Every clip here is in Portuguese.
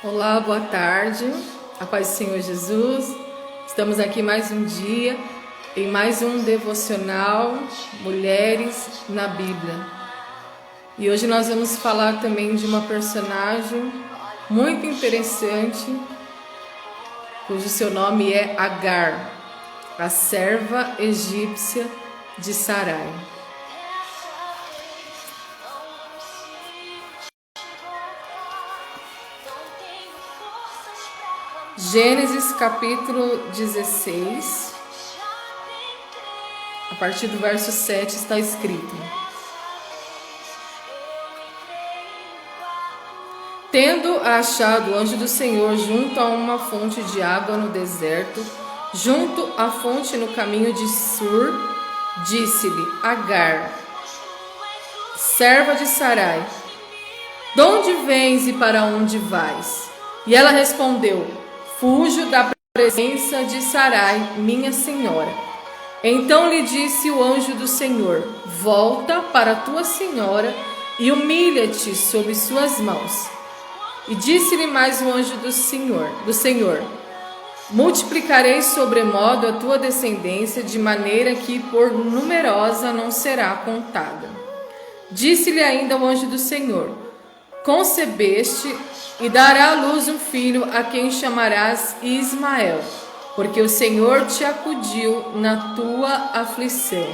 Olá, boa tarde, a paz do Senhor Jesus. Estamos aqui mais um dia, em mais um devocional Mulheres na Bíblia. E hoje nós vamos falar também de uma personagem muito interessante, cujo seu nome é Agar, a serva egípcia de Sarai. Gênesis capítulo 16, a partir do verso 7 está escrito: Tendo achado o anjo do Senhor junto a uma fonte de água no deserto, junto à fonte no caminho de Sur, disse-lhe: Agar, serva de Sarai, de onde vens e para onde vais? E ela respondeu: Fujo da presença de Sarai, minha senhora. Então lhe disse o anjo do Senhor: Volta para tua senhora e humilha-te sob suas mãos. E disse-lhe mais o anjo do Senhor: Multiplicarei sobremodo a tua descendência, de maneira que por numerosa não será contada. Disse-lhe ainda o anjo do Senhor: Concebeste e dará à luz um filho, a quem chamarás Ismael, porque o Senhor te acudiu na tua aflição.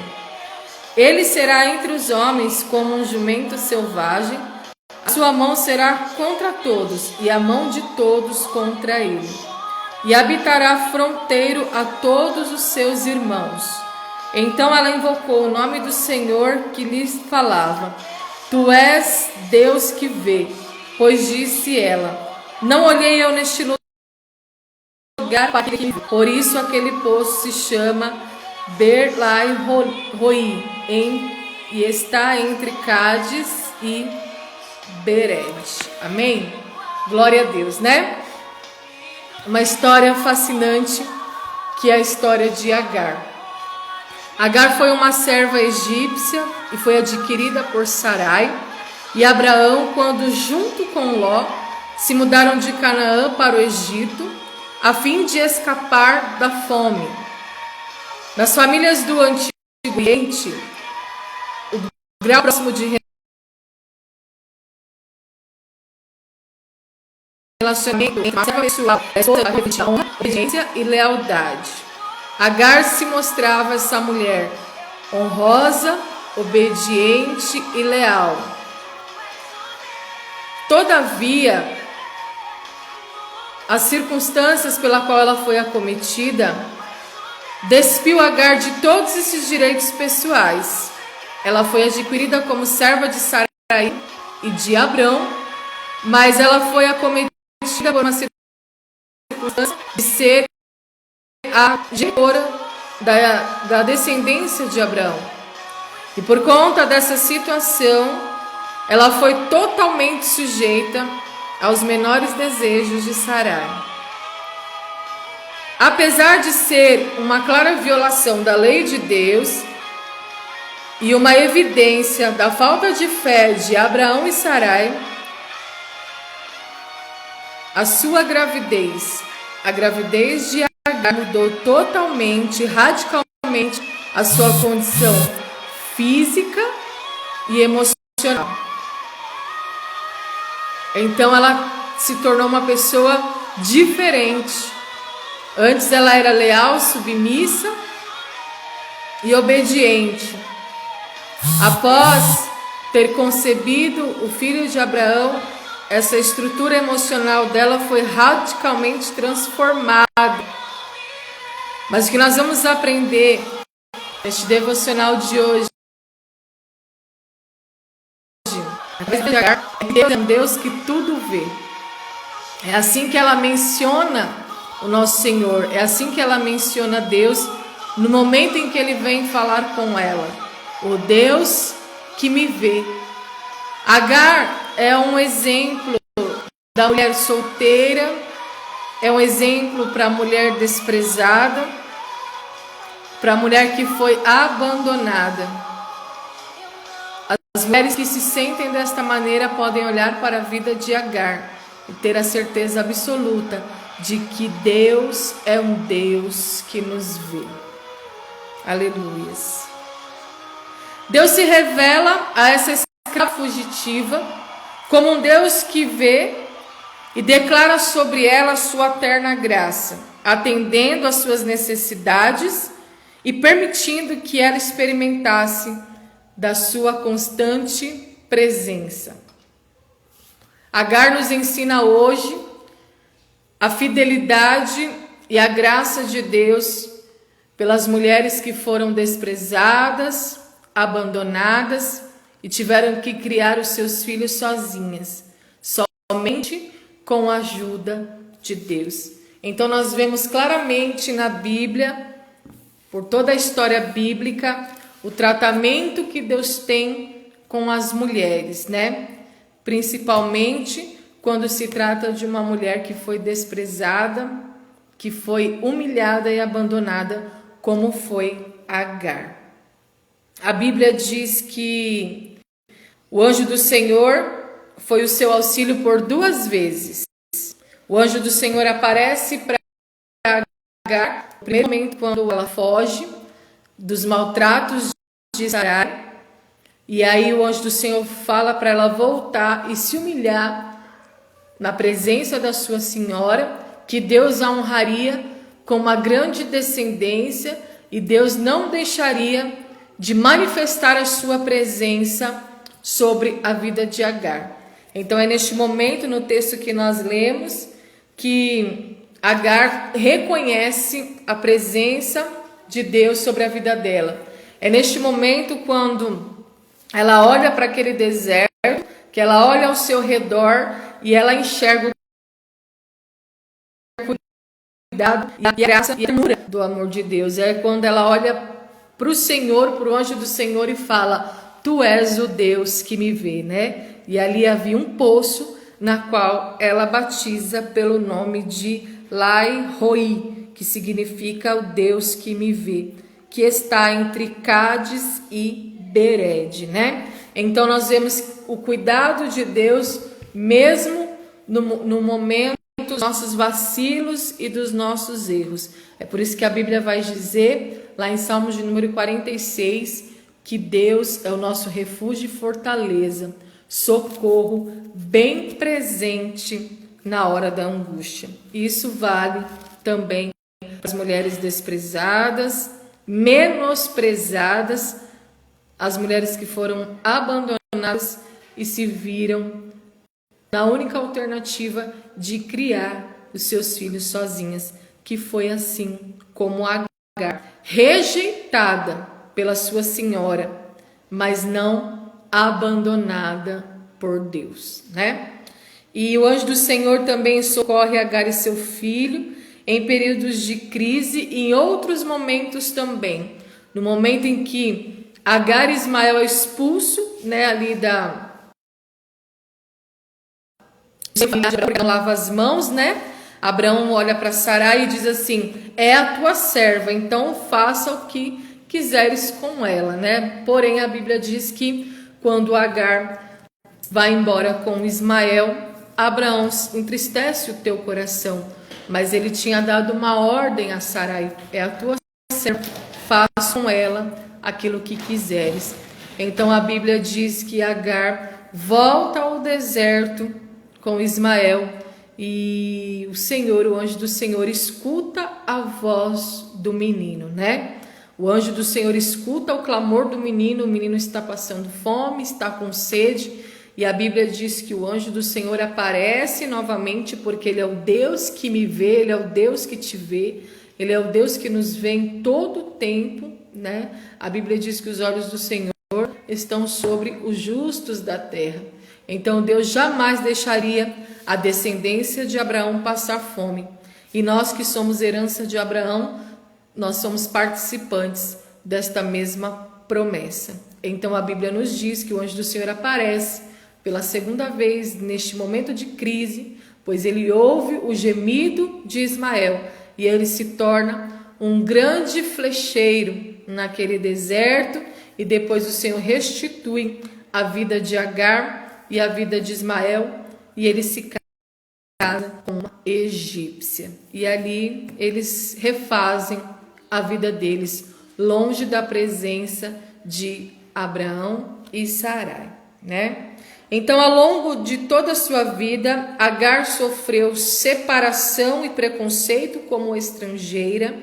Ele será entre os homens como um jumento selvagem, a sua mão será contra todos, e a mão de todos contra ele. E habitará fronteiro a todos os seus irmãos. Então ela invocou o nome do Senhor que lhes falava: Tu és Deus que vê. Pois disse ela: Não olhei eu neste lugar para aquele, por isso aquele poço se chama Beer-lahai-roi, e está entre Cádiz e Bered. Amém? Glória a Deus, né? Uma história fascinante, que é a história de Agar. Agar foi uma serva egípcia e foi adquirida por Sarai e Abraão, quando junto com Ló se mudaram de Canaã para o Egito, a fim de escapar da fome. Nas famílias do Antigo Oriente, o grau próximo de relacionamento entre a serva pessoal e a esposa refletia honra, obediência e lealdade. Agar se mostrava essa mulher honrosa, obediente e leal. Todavia, as circunstâncias pela qual ela foi acometida despiu Agar de todos esses direitos pessoais. Ela foi adquirida como serva de Sarai e de Abrão, mas ela foi acometida por uma circunstância de ser a genitora da descendência de Abraão. E por conta dessa situação, ela foi totalmente sujeita aos menores desejos de Sarai. Apesar de ser uma clara violação da lei de Deus e uma evidência da falta de fé de Abraão e Sarai, a sua gravidez, a gravidez de Agar, mudou totalmente, radicalmente a sua condição física e emocional. Então ela se tornou uma pessoa diferente. Antes ela era leal, submissa e obediente. Após ter concebido o filho de Abraão, essa estrutura emocional dela foi radicalmente transformada. Mas o que nós vamos aprender neste devocional de hoje é um Deus que tudo vê. É assim que ela menciona o nosso Senhor, é assim que ela menciona Deus no momento em que ele vem falar com ela: o Deus que me vê. Agar é um exemplo da mulher solteira, é um exemplo para a mulher desprezada, para a mulher que foi abandonada. As mulheres que se sentem desta maneira podem olhar para a vida de Agar e ter a certeza absoluta de que Deus é um Deus que nos vê. Aleluias. Deus se revela a essa escrava fugitiva como um Deus que vê e declara sobre ela a sua eterna graça, atendendo às suas necessidades e permitindo que ela experimentasse da sua constante presença. Agar nos ensina hoje a fidelidade e a graça de Deus pelas mulheres que foram desprezadas, abandonadas e tiveram que criar os seus filhos sozinhas, somente com a ajuda de Deus. Então nós vemos claramente na Bíblia, por toda a história bíblica, o tratamento que Deus tem com as mulheres, né? Principalmente quando se trata de uma mulher que foi desprezada, que foi humilhada e abandonada, como foi Agar. A Bíblia diz que o anjo do Senhor foi o seu auxílio por 2 vezes. O anjo do Senhor aparece para Agar, no primeiro momento quando ela foge dos maltratos de Sarai, e aí o anjo do Senhor fala para ela voltar e se humilhar na presença da sua senhora, que Deus a honraria com uma grande descendência e Deus não deixaria de manifestar a sua presença sobre a vida de Agar. Então é neste momento, no texto que nós lemos, que Agar reconhece a presença de Deus sobre a vida dela. É neste momento quando ela olha para aquele deserto, que ela olha ao seu redor e ela enxerga o cuidado e a graça e a ternura do amor de Deus. É quando ela olha para o Senhor, para o anjo do Senhor e fala: tu és o Deus que me vê, né? E ali havia um poço na qual ela batiza pelo nome de Lai Roi, que significa o Deus que me vê, que está entre Cádiz e Bered, né? Então nós vemos o cuidado de Deus mesmo no momento dos nossos vacilos e dos nossos erros. É por isso que a Bíblia vai dizer, lá em Salmos de número 46, que Deus é o nosso refúgio e fortaleza, socorro bem presente na hora da angústia. Isso vale também para as mulheres desprezadas, menosprezadas, as mulheres que foram abandonadas e se viram na única alternativa de criar os seus filhos sozinhas, que foi assim como Agar, rejeitada pela sua senhora, mas não abandonada por Deus, né? E o anjo do Senhor também socorre Agar e seu filho em períodos de crise e em outros momentos também. No momento em que Agar e Ismael é expulso, né, ali Abraão lava as mãos, né? Abraão olha para Sarai e diz assim: é a tua serva, então faça o que quiseres com ela, né? Porém a Bíblia diz que quando Agar vai embora com Ismael, Abraão entristece o teu coração, mas ele tinha dado uma ordem a Sarai: é a tua serva, faça com ela aquilo que quiseres. Então a Bíblia diz que Agar volta ao deserto com Ismael e o Senhor, o anjo do Senhor, escuta a voz do menino, né? O anjo do Senhor escuta o clamor do menino, o menino está passando fome, está com sede, e a Bíblia diz que o anjo do Senhor aparece novamente, porque ele é o Deus que me vê, ele é o Deus que te vê, ele é o Deus que nos vê em todo o tempo, né? A Bíblia diz que os olhos do Senhor estão sobre os justos da terra. Então Deus jamais deixaria a descendência de Abraão passar fome. E nós que somos herança de Abraão, nós somos participantes desta mesma promessa. Então a Bíblia nos diz que o anjo do Senhor aparece pela segunda vez neste momento de crise, pois ele ouve o gemido de Ismael e ele se torna um grande flecheiro naquele deserto, e depois o Senhor restitui a vida de Agar e a vida de Ismael, e eles se casa com uma egípcia. E ali eles refazem a vida deles, longe da presença de Abraão e Sarai, né? Então, ao longo de toda a sua vida, Agar sofreu separação e preconceito como estrangeira,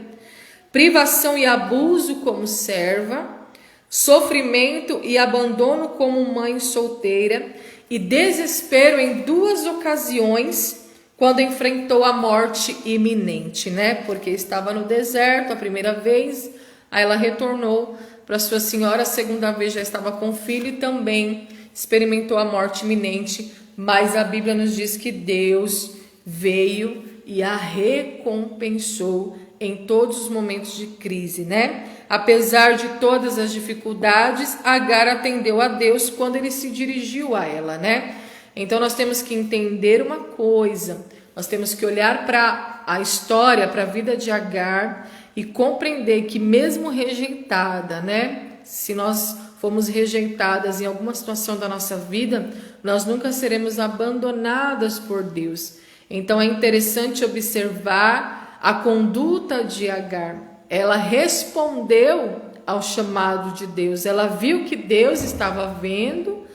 privação e abuso como serva, sofrimento e abandono como mãe solteira e desespero em 2 ocasiões quando enfrentou a morte iminente, né? Porque estava no deserto a primeira vez, aí ela retornou para sua senhora, a segunda vez já estava com filho e também experimentou a morte iminente, mas a Bíblia nos diz que Deus veio e a recompensou em todos os momentos de crise, né? Apesar de todas as dificuldades, Agar atendeu a Deus quando ele se dirigiu a ela, né? Então nós temos que entender uma coisa, nós temos que olhar para a história, para a vida de Agar e compreender que mesmo rejeitada, né? Se nós fomos rejeitadas em alguma situação da nossa vida, nós nunca seremos abandonadas por Deus. Então é interessante observar a conduta de Agar. Ela respondeu ao chamado de Deus. Ela viu que Deus estava vendo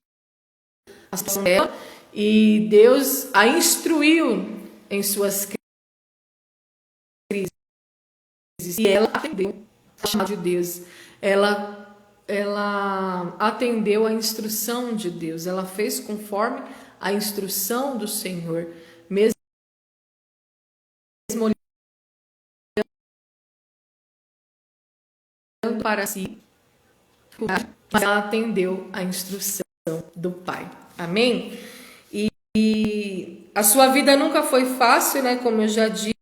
a situação dela e Deus a instruiu em suas crises. E ela atendeu ao chamado de Deus. Ela atendeu a instrução de Deus. Ela fez conforme a instrução do Senhor. Mesmo olhando para si, mas ela atendeu a instrução do Pai. Amém? E a sua vida nunca foi fácil, né? Como eu já disse,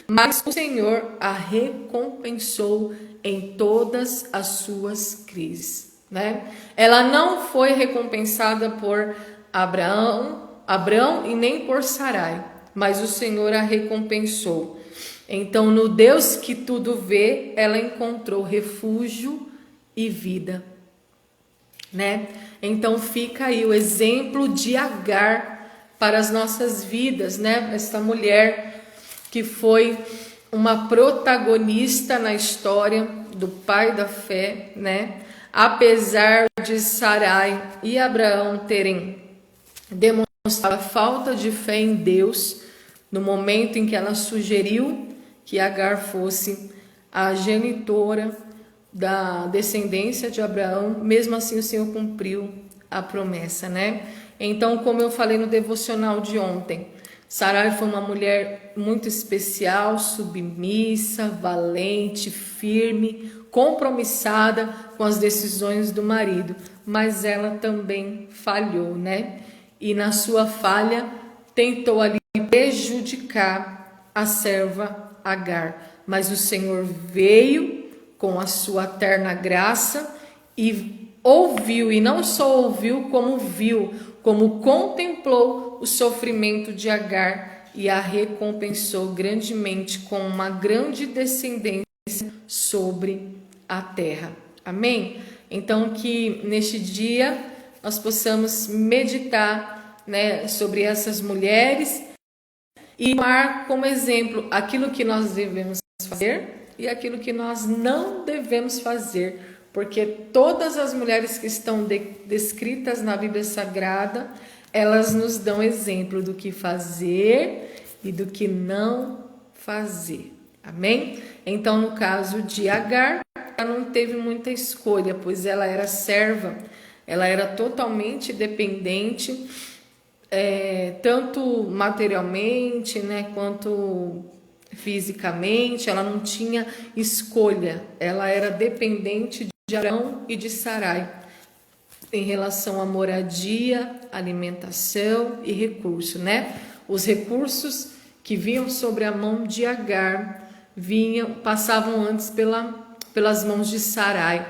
mas o Senhor a recompensou em todas as suas crises, né? Ela não foi recompensada por Abraão e nem por Sarai, mas o Senhor a recompensou. Então, no Deus que tudo vê, ela encontrou refúgio e vida, né? Então fica aí o exemplo de Agar para as nossas vidas, né? Essa mulher que foi uma protagonista na história do pai da fé, né? Apesar de Sarai e Abraão terem demonstrado a falta de fé em Deus no momento em que ela sugeriu que Agar fosse a genitora da descendência de Abraão, mesmo assim o Senhor cumpriu a promessa, né? Então, como eu falei no devocional de ontem, Sarai foi uma mulher muito especial, submissa, valente, firme, compromissada com as decisões do marido, mas ela também falhou, né? E na sua falha tentou ali prejudicar a serva Agar, mas o Senhor veio com a sua terna graça e ouviu, e não só ouviu, como viu, como contemplou o sofrimento de Agar e a recompensou grandemente com uma grande descendência sobre a terra. Amém? Então que neste dia nós possamos meditar, né, sobre essas mulheres e tomar como exemplo aquilo que nós devemos fazer e aquilo que nós não devemos fazer, porque todas as mulheres que estão descritas na Bíblia Sagrada, elas nos dão exemplo do que fazer e do que não fazer. Amém? Então, no caso de Agar, ela não teve muita escolha, pois ela era serva, ela era totalmente dependente, tanto materialmente, né, quanto fisicamente. Ela não tinha escolha, ela era dependente de Abraão e de Sarai em relação à moradia, alimentação e recurso, né? Os recursos que vinham sobre a mão de Agar passavam antes pelas mãos de Sarai.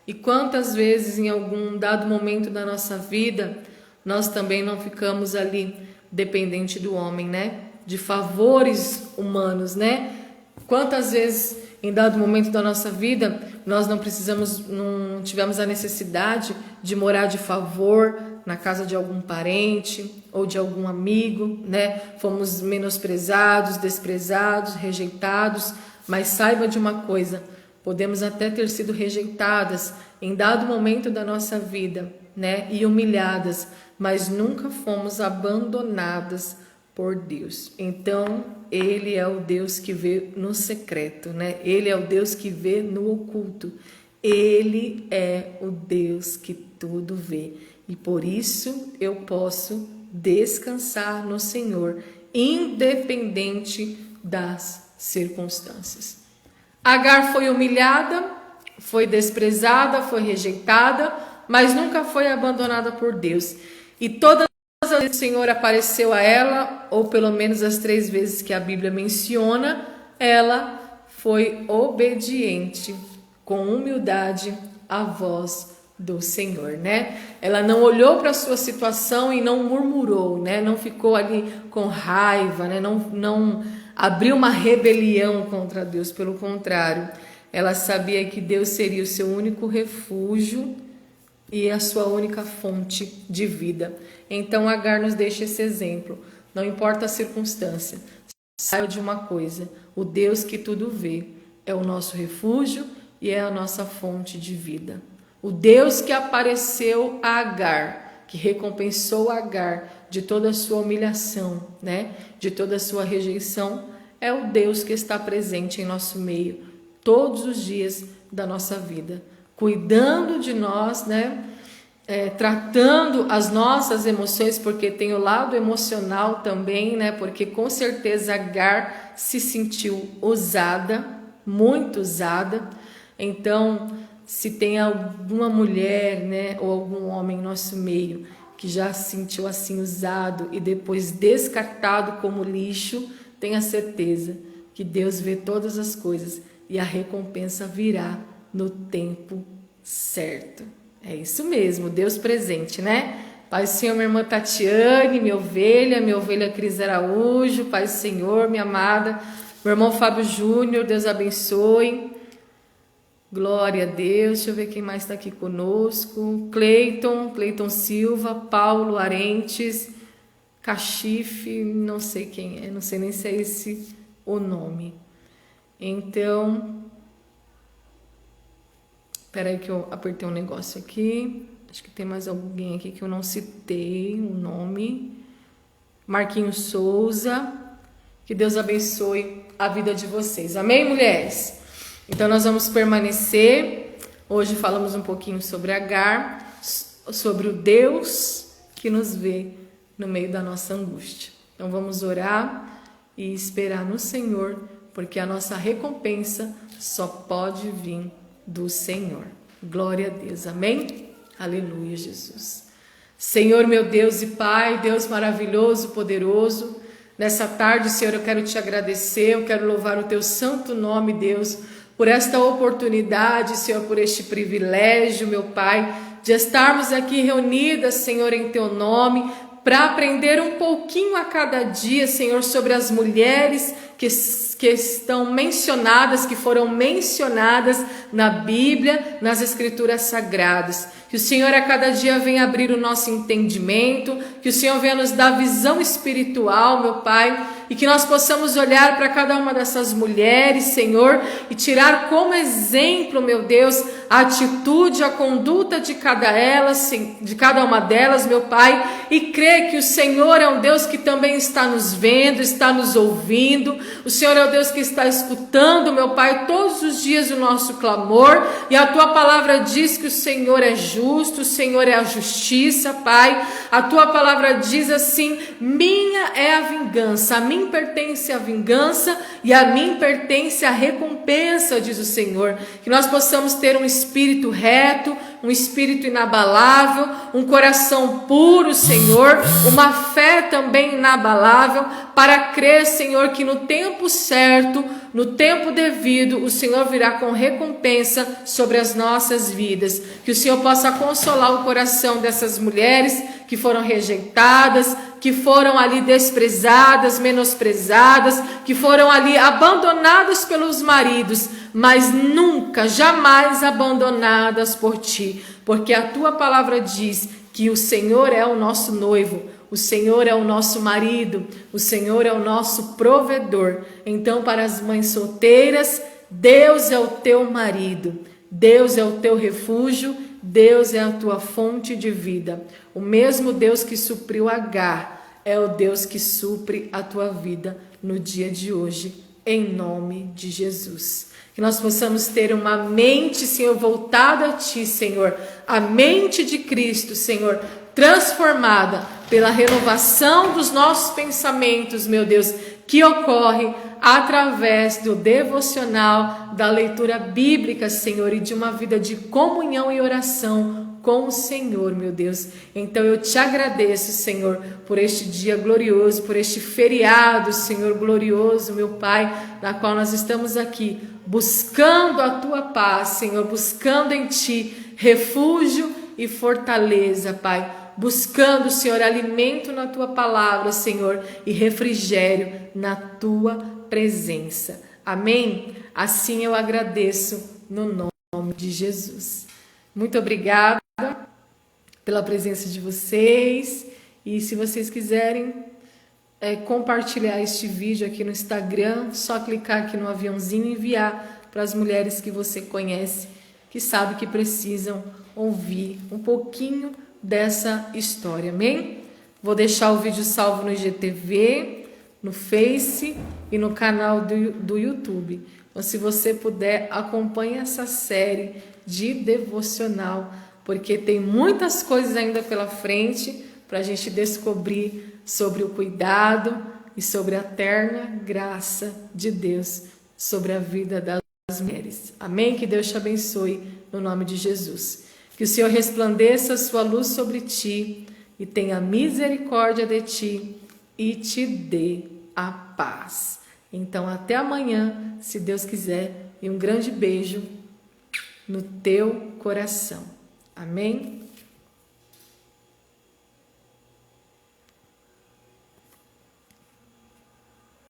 E quantas vezes em algum dado momento da nossa vida nós também não ficamos ali dependente do homem, né? De favores humanos, né? Quantas vezes em dado momento da nossa vida nós não tivemos a necessidade de morar de favor na casa de algum parente ou de algum amigo, né? Fomos menosprezados, desprezados, rejeitados, mas saiba de uma coisa, podemos até ter sido rejeitadas em dado momento da nossa vida, né? E humilhadas, mas nunca fomos abandonadas por Deus. Então, Ele é o Deus que vê no secreto, né? Ele é o Deus que vê no oculto. Ele é o Deus que tudo vê. E por isso eu posso descansar no Senhor, independente das circunstâncias. Agar foi humilhada, foi desprezada, foi rejeitada, mas nunca foi abandonada por Deus. E todas as vezes o Senhor apareceu a ela, ou pelo menos as 3 vezes que a Bíblia menciona, ela foi obediente, com humildade, à voz do Senhor, né? Ela não olhou para a sua situação e não murmurou, né? Não ficou ali com raiva, né? Não abriu uma rebelião contra Deus, pelo contrário, ela sabia que Deus seria o seu único refúgio e a sua única fonte de vida. Então Agar nos deixa esse exemplo. Não importa a circunstância, saiba de uma coisa: o Deus que tudo vê é o nosso refúgio e é a nossa fonte de vida. O Deus que apareceu a Agar, que recompensou Agar de toda a sua humilhação, né? De toda a sua rejeição, é o Deus que está presente em nosso meio todos os dias da nossa vida, cuidando de nós, né? Tratando as nossas emoções, porque tem o lado emocional também, né? Porque com certeza Agar se sentiu usada, muito usada. Então, se tem alguma mulher, né, ou algum homem em nosso meio que já se sentiu assim usado e depois descartado como lixo, tenha certeza que Deus vê todas as coisas e a recompensa virá no tempo certo. É isso mesmo, Deus presente, né? Pai do Senhor, minha irmã Tatiane, minha ovelha Cris Araújo, Pai do Senhor, minha amada, meu irmão Fábio Júnior, Deus abençoe. Glória a Deus. Deixa eu ver quem mais está aqui conosco. Cleiton Silva, Paulo Arentes, Cachife, não sei quem é, não sei nem se é esse o nome. Então, espera aí que eu apertei um negócio aqui. Acho que tem mais alguém aqui que eu não citei o nome. Marquinhos Souza. Que Deus abençoe a vida de vocês. Amém, mulheres? Então nós vamos permanecer. Hoje falamos um pouquinho sobre Agar, sobre o Deus que nos vê no meio da nossa angústia. Então vamos orar e esperar no Senhor, porque a nossa recompensa só pode vir do Senhor. Glória a Deus. Amém? Aleluia, Jesus. Senhor, meu Deus e Pai, Deus maravilhoso, poderoso, nessa tarde, Senhor, eu quero te agradecer, eu quero louvar o teu santo nome, Deus, por esta oportunidade, Senhor, por este privilégio, meu Pai, de estarmos aqui reunidas, Senhor, em teu nome, para aprender um pouquinho a cada dia, Senhor, sobre as mulheres que estão mencionadas, que foram mencionadas na Bíblia, nas Escrituras Sagradas. Que o Senhor a cada dia venha abrir o nosso entendimento, que o Senhor venha nos dar visão espiritual, meu Pai, e que nós possamos olhar para cada uma dessas mulheres, Senhor, e tirar como exemplo, meu Deus, a atitude, a conduta de cada uma delas, meu Pai, e crer que o Senhor é um Deus que também está nos vendo, está nos ouvindo. O Senhor é o Deus que está escutando, meu Pai, todos os dias o nosso clamor, e a tua palavra diz que o Senhor é justo, o Senhor é a justiça, Pai. A tua palavra diz assim: minha é a vingança, a mim pertence a vingança e a mim pertence a recompensa, diz o Senhor. Que nós possamos ter um espírito reto, um espírito inabalável, um coração puro, Senhor, uma fé também inabalável, para crer, Senhor, que no tempo certo, no tempo devido, o Senhor virá com recompensa sobre as nossas vidas. Que o Senhor possa consolar o coração dessas mulheres que foram rejeitadas, que foram ali desprezadas, menosprezadas, que foram ali abandonadas pelos maridos, mas nunca, jamais abandonadas por ti, porque a tua palavra diz que o Senhor é o nosso noivo, o Senhor é o nosso marido, o Senhor é o nosso provedor. Então, para as mães solteiras, Deus é o teu marido, Deus é o teu refúgio, Deus é a tua fonte de vida. O mesmo Deus que supriu Agar é o Deus que supre a tua vida no dia de hoje, em nome de Jesus. Que nós possamos ter uma mente, Senhor, voltada a Ti, Senhor, a mente de Cristo, Senhor, transformada pela renovação dos nossos pensamentos, meu Deus, que ocorre através do devocional, da leitura bíblica, Senhor, e de uma vida de comunhão e oração com o Senhor, meu Deus. Então eu te agradeço, Senhor, por este dia glorioso, por este feriado, Senhor, glorioso, meu Pai, na qual nós estamos aqui buscando a Tua paz, Senhor, buscando em Ti refúgio e fortaleza, Pai, buscando, Senhor, alimento na Tua palavra, Senhor, e refrigério na Tua presença. Amém? Assim eu agradeço no nome de Jesus. Muito obrigada pela presença de vocês, e se vocês quiserem compartilhar este vídeo aqui no Instagram, só clicar aqui no aviãozinho e enviar para as mulheres que você conhece, que sabe que precisam ouvir um pouquinho dessa história, amém? Vou deixar o vídeo salvo no IGTV, no Face e no canal do YouTube. Então, se você puder, acompanhe essa série de devocional, porque tem muitas coisas ainda pela frente para a gente descobrir sobre o cuidado e sobre a eterna graça de Deus sobre a vida das mulheres. Amém? Que Deus te abençoe no nome de Jesus. Que o Senhor resplandeça a sua luz sobre ti e tenha misericórdia de ti e te dê a paz. Então, até amanhã, se Deus quiser, e um grande beijo no teu coração. Amém?